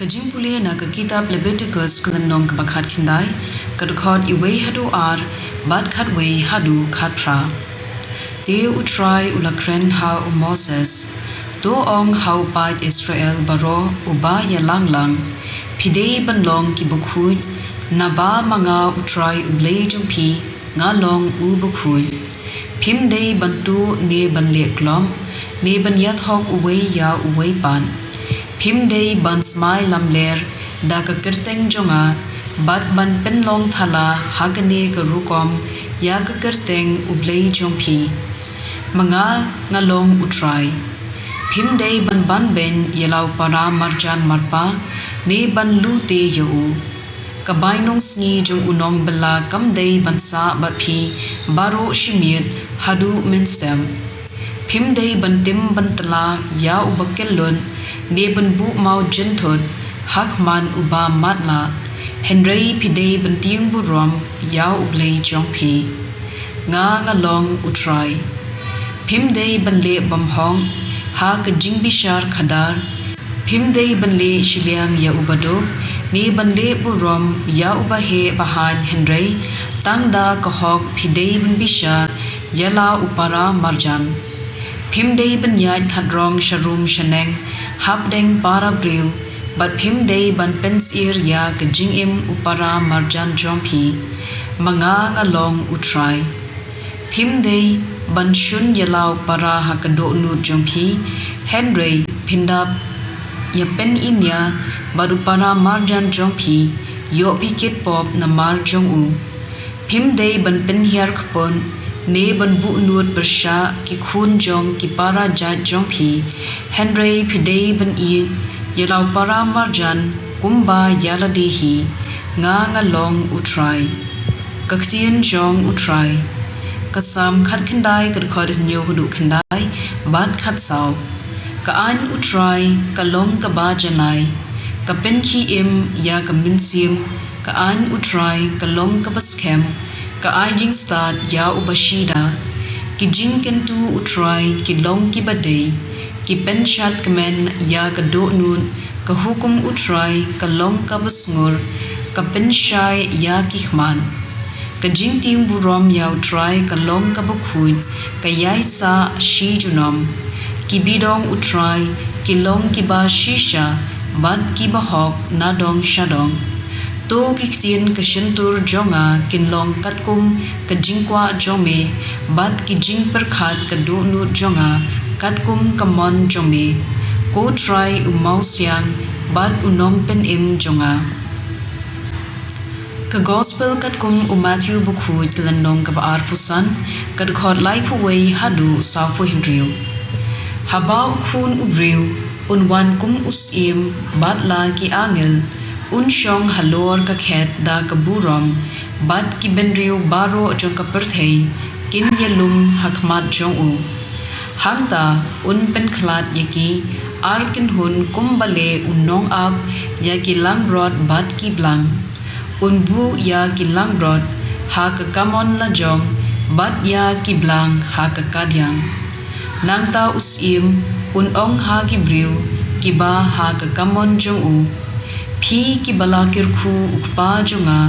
jingpule na kitab Leviticus kulanong kabakhat kinday, kadukod iway hadu ar, bad kadway hadu katra. Te utray ulakren ha Moses, doong hau pat Israel baro uba yalanglang, pidei banlong kibukhuy, naba mga utray Blei jumpi, ngalong ubukhuy. Pimdei bantu ne banleklom, ne banyathok uway ya uway pan. Pimdei ban smai lamler da ka kerteng jonga bat ban penlong thala hagane ka rukom ya ka kerteng ublei jompi mga ngalong utray. Pimdei ban ben yelau para marjan marpa ne ban lute yau kabainong sngi jong unong bela kamdei bansa batpi baro shimit hadu menstem. Pimdei bantim bantala ya ubakelon ne banbu mau jenthot hakman uba matla henrei pidei bantiang burom ya ublei jongpi nga ngalong utray. Pimdei banle bamhong ha ka jingbishar khadar. Pimdei banle shiliang ya ubado ne banle burom ya ubahe bahan henrei tangda kahok pidei banbishar yala upara marjan. Pimdei banyai thadrong sharum shaneng hapdeng para briu bat pimdei ban pensir ya ka jingim upara marjan jompi mga ngalong utray. Pimdei ban shun yalau para hakado nu jompi henrei pindap ya pen inya baru para marjan jompi yo pikit pop na mar jongu. Pimdei ban penhiar kpon ne ban bu nuot bersha ki khun jong ki para jat jongpi henrei pidei ban i yelau para marjan kumba yaladehi nga ngalong utray ktien jong utray kasam khat khandai kadkhod nyo hudu khandai bat khat saw ka an utray kalong ka ba janai ka penki im ya ka minsim ka an utray kalong ka baskem ka ajing start ya ubashida ki jing kentu utray ki long ki badei ki penshat kemen ya ka do nun ka hukum utray ka long ka basngur ka penshai ya ki khman ka jing ting burom ya utray ka long ka bukhuin ka yai sa shi junom ki bidong utray ki long ki ba shisha bad ki bahok nadong shadong to ki ktien ka shentur jonga kinlong katkum ka jingkwa jome bad ki jing perkhat ka do nu jonga katkum ka mon jome ko try umau siang bad unong pen im jonga ka gospel katkum Matthew bukhu klandong ka baar pusan kad khot lai phuwei hadu saw pu hindriu habau khun ubriu unwan kum usim bad la ki angel unshong halor ka khet da kaburom bad ki benriu baro jong ka perthei kin yelum hakmat jong u hangta un pen khlat yaki arkin hun kumbale unong ab yaki langrod bad ki blang unbu ya ki langrod ha ka kamon la jong bad ya ki blang ha ka kadyang nangta usim unong ha ki briu ki ba ha ka kamon jong u phi ki balakir khu ukpa jonga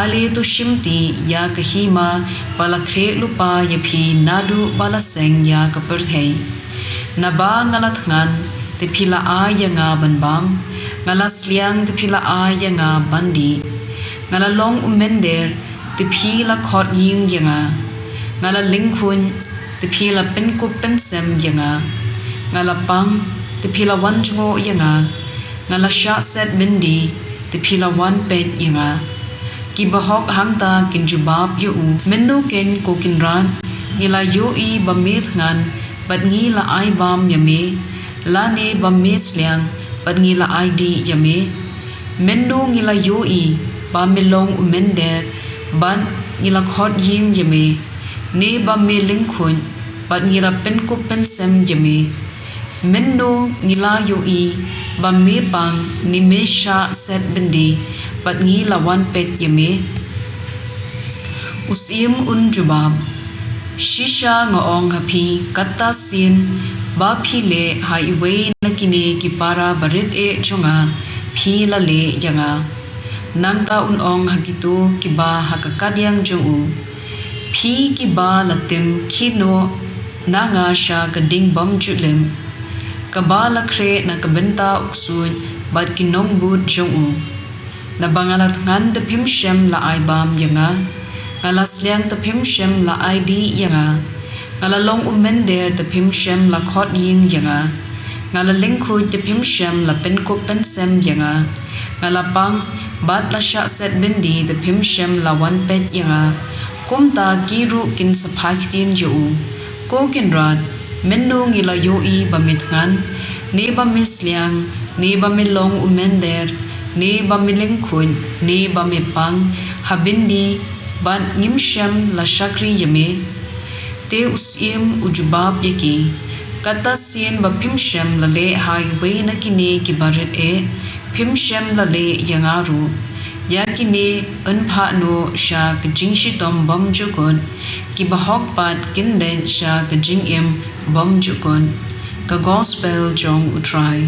ale to shimti ya kahima balakre lupa ya phi nadu balaseng ya ka perthei naba ngalatngan te phila a ya nga banbam ngalasliang te phila a ya nga bandi ngalalong umender te phila khot ying ya nga ngalalingkhun te phila penko pensem ya nga ngalapang te phila wanjungo ya nga ngala sha set bindi te phila wan pet yanga ki bahok hangta kin jubab yu menu ken ko kinran ngila yo i bamet ngan bat ngi la ai bam yame la ne bamet sliang bat ngi la ai di yame menu ngila yo i bamelong umender ban ngila khot ying yame ne bamme lingkhun bat ngira pen ko pensem yame menu ngila yo i bamme pang nimesha set bendi pat ngi lawan pet yame usim un jubab shisha ngaong hapi kata sin ba phile highway nakine ki para barit e chunga phi la le yanga nang ta un ong hakitu kiba hakakadyang jong u phi kiba latim khino nanga sha kading bom julem kabala kre na kabenta uksun bad kinom bud jong u na bangalat ngan de phim shem la ai bam yanga ngala sliang te phim shem la id yanga ngala long umen der te phim shem la khot ying yanga ngala lingkhu te phim shem la pen ko pen sem yanga ngala pang bat la sha set bindi te phim shem la wan pet yanga kumta kiru kin saphai ktien jo ko kin rat menno ngila yo i bamit ngan ne ba misliang ne ba mi long umen der ne ba mi lingkhun ne ba mi pang habindi ban ngim shem la shakri yame te usim ujubab yaki kata sien ba phim shem la le highway na kine ki baret e phim shem la le yangaru yakine unpha no sha kjing shi tom bom jukon ki ba hok pat kin den sha kjing em bom jukon ka gospel jong utrai